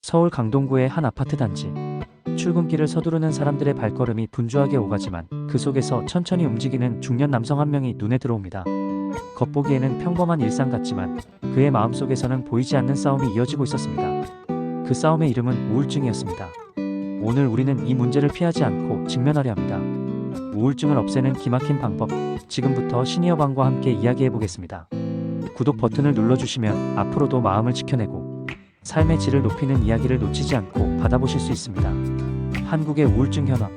서울 강동구의 한 아파트 단지. 출근길을 서두르는 사람들의 발걸음이 분주하게 오가지만 그 속에서 천천히 움직이는 중년 남성 한 명이 눈에 들어옵니다. 겉보기에는 평범한 일상 같지만 그의 마음속에서는 보이지 않는 싸움이 이어지고 있었습니다. 그 싸움의 이름은 우울증이었습니다. 오늘 우리는 이 문제를 피하지 않고 직면하려 합니다. 우울증을 없애는 기막힌 방법, 지금부터 시니어방과 함께 이야기해 보겠습니다. 구독 버튼을 눌러주시면 앞으로도 마음을 지켜내고 삶의 질을 높이는 이야기를 놓치지 않고 받아보실 수 있습니다. 한국의 우울증 현황.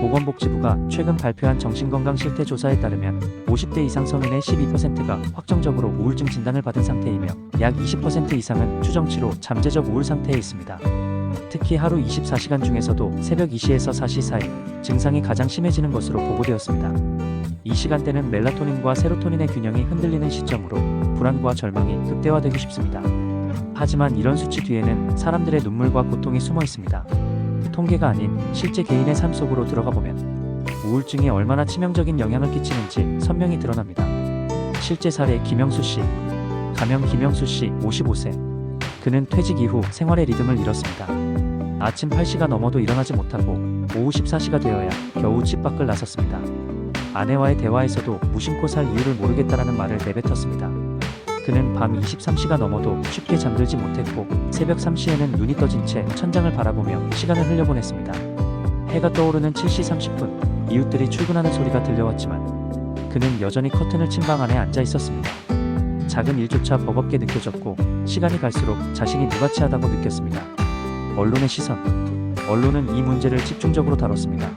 보건복지부가 최근 발표한 정신건강실태조사에 따르면 50대 이상 성인의 12%가 확정적으로 우울증 진단을 받은 상태이며 약 20% 이상은 추정치로 잠재적 우울 상태에 있습니다. 특히 하루 24시간 중에서도 새벽 2시에서 4시 사이 증상이 가장 심해지는 것으로 보고되었습니다. 이 시간대는 멜라토닌과 세로토닌의 균형이 흔들리는 시점으로 불안과 절망이 극대화되기 쉽습니다. 하지만 이런 수치 뒤에는 사람들의 눈물과 고통이 숨어 있습니다. 통계가 아닌 실제 개인의 삶 속으로 들어가 보면 우울증이 얼마나 치명적인 영향을 끼치는지 선명히 드러납니다. 실제 사례 김영수 씨. 가명 김영수 씨 55세. 그는 퇴직 이후 생활의 리듬을 잃었습니다. 아침 8시가 넘어도 일어나지 못하고 오후 14시가 되어야 겨우 집 밖을 나섰습니다. 아내와의 대화에서도 무심코 살 이유를 모르겠다라는 말을 내뱉었습니다. 그는 밤 23시가 넘어도 쉽게 잠들지 못했고 새벽 3시에는 눈이 떠진 채 천장을 바라보며 시간을 흘려보냈습니다. 해가 떠오르는 7시 30분 이웃들이 출근하는 소리가 들려왔지만 그는 여전히 커튼을 친 방 안에 앉아 있었습니다. 작은 일조차 버겁게 느껴졌고 시간이 갈수록 자신이 무가치하다고 느꼈습니다. 언론의 시선. 언론은 이 문제를 집중적으로 다뤘습니다.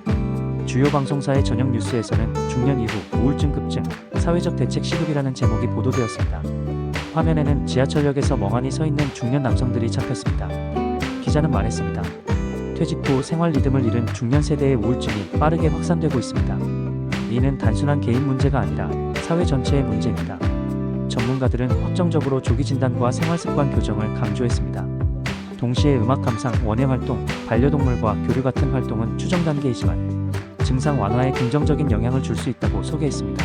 주요 방송사의 저녁 뉴스에서는 중년 이후 우울증 급증, 사회적 대책 시급이라는 제목이 보도되었습니다. 화면에는 지하철역에서 멍하니 서 있는 중년 남성들이 잡혔습니다. 기자는 말했습니다. 퇴직 후 생활 리듬을 잃은 중년 세대의 우울증이 빠르게 확산되고 있습니다. 이는 단순한 개인 문제가 아니라 사회 전체의 문제입니다. 전문가들은 확정적으로 조기 진단과 생활 습관 교정을 강조했습니다. 동시에 음악 감상, 원예 활동, 반려동물과 교류 같은 활동은 추정 단계이지만 증상 완화에 긍정적인 영향을 줄 수 있다고 소개했습니다.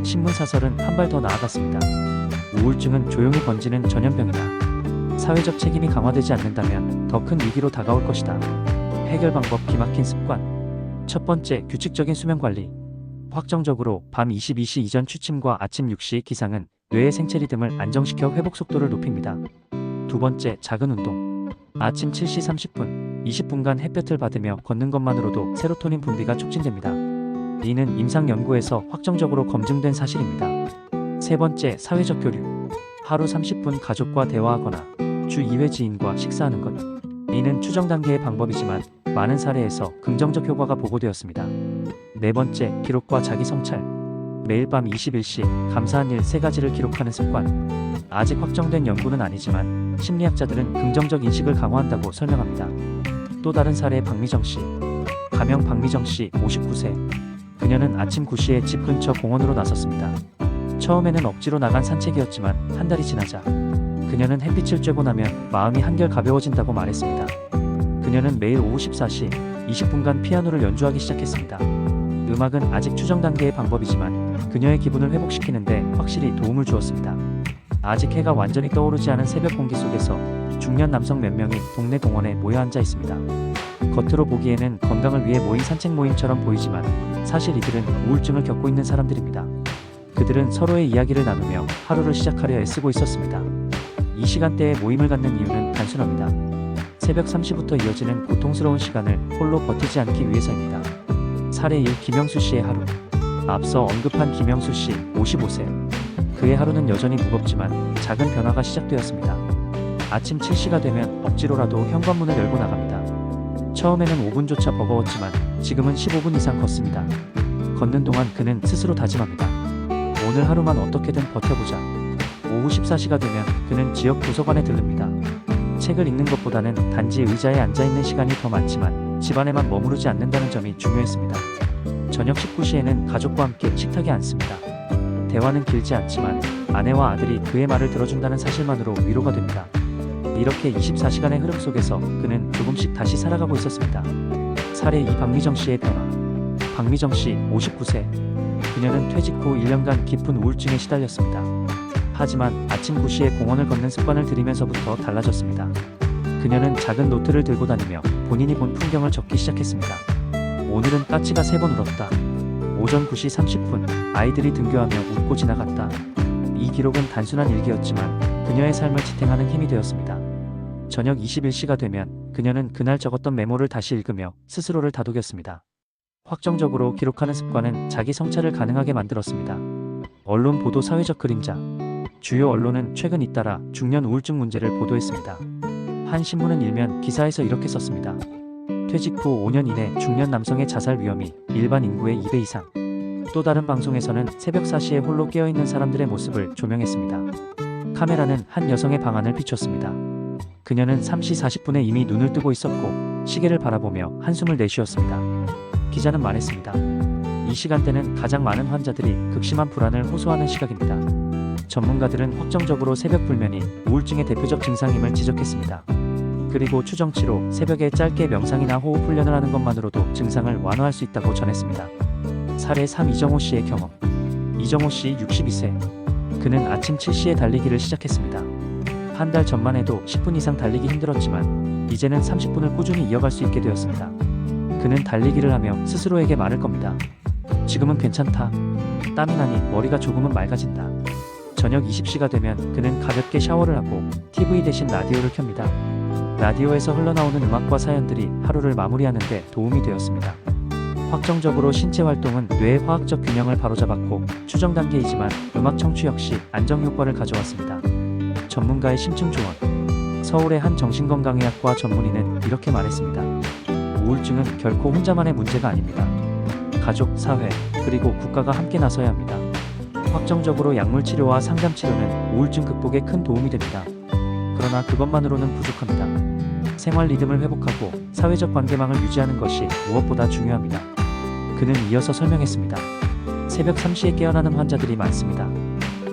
신문 사설은 한 발 더 나아갔습니다. 우울증은 조용히 번지는 전염병이다. 사회적 책임이 강화되지 않는다면 더 큰 위기로 다가올 것이다. 해결 방법. 기막힌 습관. 첫 번째, 규칙적인 수면 관리. 확정적으로 밤 22시 이전 취침과 아침 6시 기상은 뇌의 생체 리듬을 안정시켜 회복 속도를 높입니다. 두 번째, 작은 운동. 아침 7시 30분, 20분간 햇볕을 받으며 걷는 것만으로도 세로토닌 분비가 촉진됩니다. 이는 임상 연구에서 확정적으로 검증된 사실입니다. 세 번째, 사회적 교류. 하루 30분 가족과 대화하거나 주 2회 지인과 식사하는 것. 이는 추정 단계의 방법이지만 많은 사례에서 긍정적 효과가 보고되었습니다. 네 번째, 기록과 자기 성찰. 매일 밤 21시 감사한 일 3가지를 기록하는 습관. 아직 확정된 연구는 아니지만 심리학자들은 긍정적 인식을 강화한다고 설명합니다. 또 다른 사례. 박미정 씨. 가명 박미정 씨 59세. 그녀는 아침 9시에 집 근처 공원으로 나섰습니다. 처음에는 억지로 나간 산책이었지만 한 달이 지나자 그녀는 햇빛을 쬐고 나면 마음이 한결 가벼워진다고 말했습니다. 그녀는 매일 오후 14시 20분간 피아노를 연주하기 시작했습니다. 음악은 아직 추정 단계의 방법이지만 그녀의 기분을 회복시키는데 확실히 도움을 주었습니다. 아직 해가 완전히 떠오르지 않은 새벽 공기 속에서 중년 남성 몇 명이 동네 공원에 모여 앉아 있습니다. 겉으로 보기에는 건강을 위해 모인 산책 모임처럼 보이지만 사실 이들은 우울증을 겪고 있는 사람들입니다. 그들은 서로의 이야기를 나누며 하루를 시작하려 애쓰고 있었습니다. 이 시간대에 모임을 갖는 이유는 단순합니다. 새벽 3시부터 이어지는 고통스러운 시간을 홀로 버티지 않기 위해서입니다. 사례 1. 김영수 씨의 하루. 앞서 언급한 김영수 씨 55세. 그의 하루는 여전히 무겁지만 작은 변화가 시작되었습니다. 아침 7시가 되면 억지로라도 현관문을 열고 나갑니다. 처음에는 5분조차 버거웠지만 지금은 15분 이상 걷습니다. 걷는 동안 그는 스스로 다짐합니다. 오늘 하루만 어떻게든 버텨보자. 오후 14시가 되면 그는 지역 도서관에 들릅니다. 책을 읽는 것보다는 단지 의자에 앉아있는 시간이 더 많지만 집안에만 머무르지 않는다는 점이 중요했습니다. 저녁 19시에는 가족과 함께 식탁에 앉습니다. 대화는 길지 않지만 아내와 아들이 그의 말을 들어준다는 사실만으로 위로가 됩니다. 이렇게 24시간의 흐름 속에서 그는 조금씩 다시 살아가고 있었습니다. 사례 2. 박미정 씨의 변화. 박미정 씨 59세. 그녀는 퇴직 후 1년간 깊은 우울증에 시달렸습니다. 하지만 아침 9시에 공원을 걷는 습관을 들이면서부터 달라졌습니다. 그녀는 작은 노트를 들고 다니며 본인이 본 풍경을 적기 시작했습니다. 오늘은 까치가 3번 울었다. 오전 9시 30분 아이들이 등교하며 웃고 지나갔다. 이 기록은 단순한 일기였지만 그녀의 삶을 지탱하는 힘이 되었습니다. 저녁 21시가 되면 그녀는 그날 적었던 메모를 다시 읽으며 스스로를 다독였습니다. 확정적으로 기록하는 습관은 자기 성찰을 가능하게 만들었습니다. 언론 보도 사회적 그림자. 주요 언론은 최근 잇따라 중년 우울증 문제를 보도했습니다. 한 신문은 일면 기사에서 이렇게 썼습니다. 퇴직 후 5년 이내 중년 남성의 자살 위험이 일반 인구의 2배 이상. 또 다른 방송에서는 새벽 4시에 홀로 깨어있는 사람들의 모습을 조명했습니다. 카메라는 한 여성의 방안을 비췄습니다. 그녀는 3시 40분에 이미 눈을 뜨고 있었고 시계를 바라보며 한숨을 내쉬었습니다. 기자는 말했습니다. 이 시간대는 가장 많은 환자들이 극심한 불안을 호소하는 시각입니다. 전문가들은 확정적으로 새벽 불면이 우울증의 대표적 증상임을 지적했습니다. 그리고 추정치로 새벽에 짧게 명상이나 호흡 훈련을 하는 것만으로도 증상을 완화할 수 있다고 전했습니다. 사례 3. 이정호 씨의 경험. 이정호 씨 62세. 그는 아침 7시에 달리기를 시작했습니다. 한 달 전만 해도 10분 이상 달리기 힘들었지만 이제는 30분을 꾸준히 이어갈 수 있게 되었습니다. 그는 달리기를 하며 스스로에게 말할 겁니다. 지금은 괜찮다. 땀이 나니 머리가 조금은 맑아진다. 저녁 20시가 되면 그는 가볍게 샤워를 하고 TV 대신 라디오를 켭니다. 라디오에서 흘러나오는 음악과 사연들이 하루를 마무리하는 데 도움이 되었습니다. 확정적으로 신체 활동은 뇌의 화학적 균형을 바로잡았고 추정 단계이지만 음악 청취 역시 안정 효과를 가져왔습니다. 전문가의 심층 조언. 서울의 한 정신건강의학과 전문의는 이렇게 말했습니다. 우울증은 결코 혼자만의 문제가 아닙니다. 가족, 사회, 그리고 국가가 함께 나서야 합니다. 확정적으로 약물 치료와 상담 치료는 우울증 극복에 큰 도움이 됩니다. 그러나 그것만으로는 부족합니다. 생활 리듬을 회복하고 사회적 관계망을 유지하는 것이 무엇보다 중요합니다. 그는 이어서 설명했습니다. 새벽 3시에 깨어나는 환자들이 많습니다.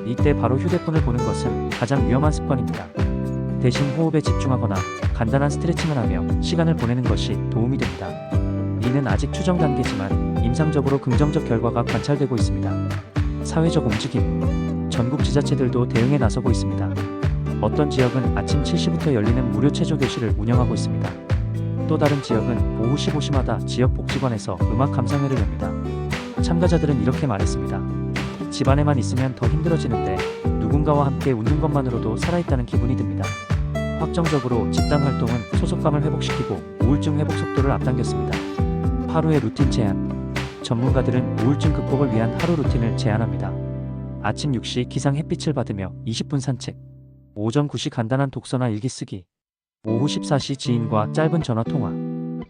이때 바로 휴대폰을 보는 것은 가장 위험한 습관입니다. 대신 호흡에 집중하거나 간단한 스트레칭을 하며 시간을 보내는 것이 도움이 됩니다. 이는 아직 추정 단계지만 임상적으로 긍정적 결과가 관찰되고 있습니다. 사회적 움직임. 전국 지자체들도 대응에 나서고 있습니다. 어떤 지역은 아침 7시부터 열리는 무료 체조 교실을 운영하고 있습니다. 또 다른 지역은 오후 15시마다 지역 복지관에서 음악 감상회를 엽니다. 참가자들은 이렇게 말했습니다. 집안에만 있으면 더 힘들어지는데 누군가와 함께 웃는 것만으로도 살아있다는 기분이 듭니다. 확정적으로 집단 활동은 소속감을 회복시키고 우울증 회복 속도를 앞당겼습니다. 하루의 루틴 제안. 전문가들은 우울증 극복을 위한 하루 루틴을 제안합니다. 아침 6시 기상 햇빛을 받으며 20분 산책. 오전 9시 간단한 독서나 일기 쓰기. 오후 14시 지인과 짧은 전화 통화.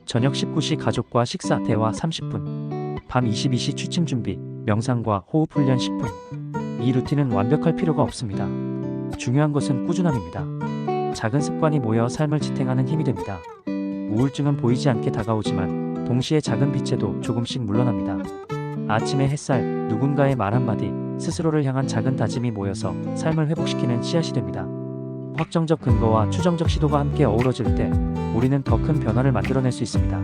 저녁 19시 가족과 식사 대화 30분. 밤 22시 취침 준비, 명상과 호흡 훈련 10분. 이 루틴은 완벽할 필요가 없습니다. 중요한 것은 꾸준함입니다. 작은 습관이 모여 삶을 지탱하는 힘이 됩니다. 우울증은 보이지 않게 다가오지만 동시에 작은 빛에도 조금씩 물러납니다. 아침의 햇살, 누군가의 말 한마디, 스스로를 향한 작은 다짐이 모여서 삶을 회복시키는 씨앗이 됩니다. 확정적 근거와 추정적 시도가 함께 어우러질 때 우리는 더 큰 변화를 만들어낼 수 있습니다.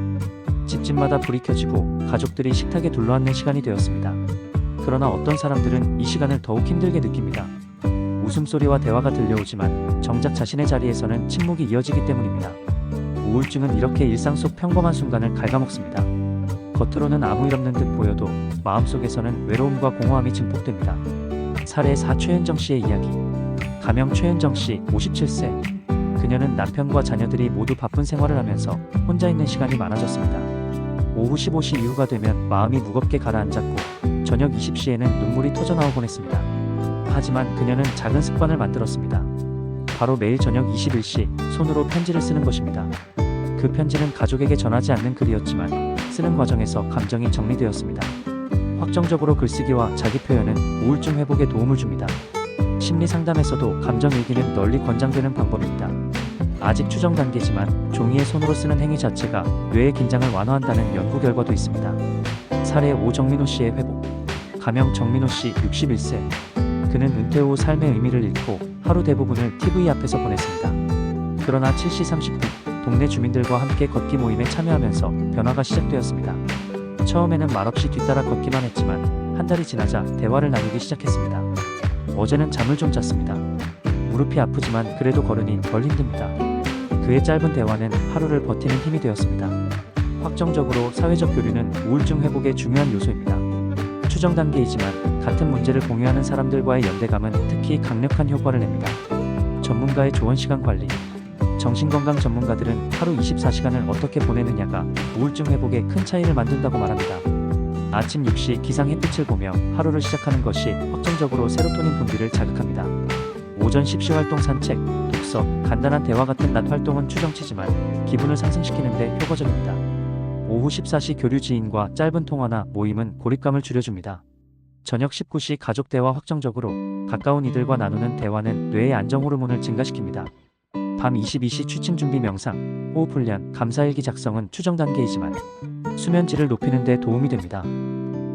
집집마다 불이 켜지고 가족들이 식탁에 둘러앉는 시간이 되었습니다. 그러나 어떤 사람들은 이 시간을 더욱 힘들게 느낍니다. 웃음소리와 대화가 들려오지만 정작 자신의 자리에서는 침묵이 이어지기 때문입니다. 우울증은 이렇게 일상 속 평범한 순간을 갉아먹습니다. 겉으로는 아무 일 없는 듯 보여도 마음속에서는 외로움과 공허함이 증폭됩니다. 사례 4. 최은정 씨의 이야기. 가명 최은정 씨 57세. 그녀는 남편과 자녀들이 모두 바쁜 생활을 하면서 혼자 있는 시간이 많아졌습니다. 오후 15시 이후가 되면 마음이 무겁게 가라앉았고 저녁 20시에는 눈물이 터져나오곤 했습니다. 하지만 그녀는 작은 습관을 만들었습니다. 바로 매일 저녁 21시 손으로 편지를 쓰는 것입니다. 그 편지는 가족에게 전하지 않는 글이었지만 쓰는 과정에서 감정이 정리되었습니다. 확정적으로 글쓰기와 자기 표현은 우울증 회복에 도움을 줍니다. 심리 상담에서도 감정 일기는 널리 권장되는 방법입니다. 아직 추정 단계지만 종이에 손으로 쓰는 행위 자체가 뇌의 긴장을 완화한다는 연구 결과도 있습니다. 사례 5. 정민호 씨의 회복. 가명 정민호 씨 61세. 그는 은퇴 후 삶의 의미를 잃고 하루 대부분을 TV 앞에서 보냈습니다. 그러나 7시 30분 동네 주민들과 함께 걷기 모임에 참여하면서 변화가 시작되었습니다. 처음에는 말없이 뒤따라 걷기만 했지만 한 달이 지나자 대화를 나누기 시작했습니다. 어제는 잠을 좀 잤습니다. 무릎이 아프지만 그래도 걸으니 덜 힘듭니다. 그의 짧은 대화는 하루를 버티는 힘이 되었습니다. 확정적으로 사회적 교류는 우울증 회복의 중요한 요소입니다. 추정 단계이지만 같은 문제를 공유하는 사람들과의 연대감은 특히 강력한 효과를 냅니다. 전문가의 조언 시간 관리. 정신건강 전문가들은 하루 24시간을 어떻게 보내느냐가 우울증 회복에 큰 차이를 만든다고 말합니다. 아침 6시 기상 햇빛을 보며 하루를 시작하는 것이 확정적으로 세로토닌 분비를 자극합니다. 오전 10시 활동 산책, 독서, 간단한 대화 같은 낮 활동은 추정치지만 기분을 상승시키는 데 효과적입니다. 오후 14시 교류 지인과 짧은 통화나 모임은 고립감을 줄여줍니다. 저녁 19시 가족 대화 확정적으로 가까운 이들과 나누는 대화는 뇌의 안정 호르몬을 증가시킵니다. 밤 22시 취침 준비 명상, 호흡 훈련, 감사일기 작성은 추정 단계이지만 수면 질을 높이는 데 도움이 됩니다.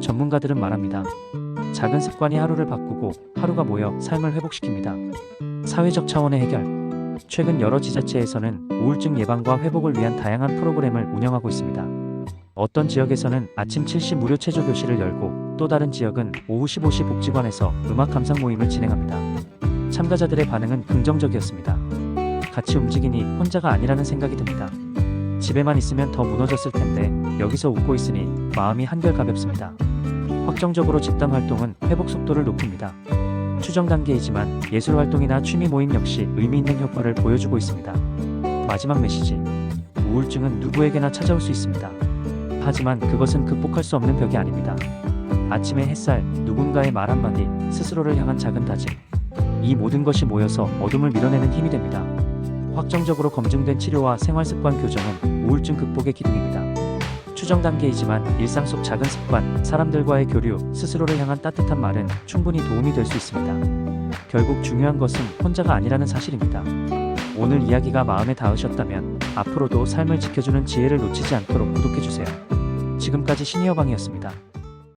전문가들은 말합니다. 작은 습관이 하루를 바꾸고 하루가 모여 삶을 회복시킵니다. 사회적 차원의 해결. 최근 여러 지자체에서는 우울증 예방과 회복을 위한 다양한 프로그램을 운영하고 있습니다. 어떤 지역에서는 아침 7시 무료 체조 교실을 열고 또 다른 지역은 오후 15시 복지관에서 음악 감상 모임을 진행합니다. 참가자들의 반응은 긍정적이었습니다. 같이 움직이니 혼자가 아니라는 생각이 듭니다. 집에만 있으면 더 무너졌을 텐데 여기서 웃고 있으니 마음이 한결 가볍습니다. 확정적으로 집단 활동은 회복 속도를 높입니다. 추정 단계이지만 예술 활동이나 취미 모임 역시 의미 있는 효과를 보여주고 있습니다. 마지막 메시지. 우울증은 누구에게나 찾아올 수 있습니다. 하지만 그것은 극복할 수 없는 벽이 아닙니다. 아침의 햇살, 누군가의 말 한마디, 스스로를 향한 작은 다짐. 이 모든 것이 모여서 어둠을 밀어내는 힘이 됩니다. 확정적으로 검증된 치료와 생활습관 교정은 우울증 극복의 기둥입니다. 추정 단계이지만 일상 속 작은 습관, 사람들과의 교류, 스스로를 향한 따뜻한 말은 충분히 도움이 될 수 있습니다. 결국 중요한 것은 혼자가 아니라는 사실입니다. 오늘 이야기가 마음에 닿으셨다면 앞으로도 삶을 지켜주는 지혜를 놓치지 않도록 구독해주세요. 지금까지 시니어방이었습니다.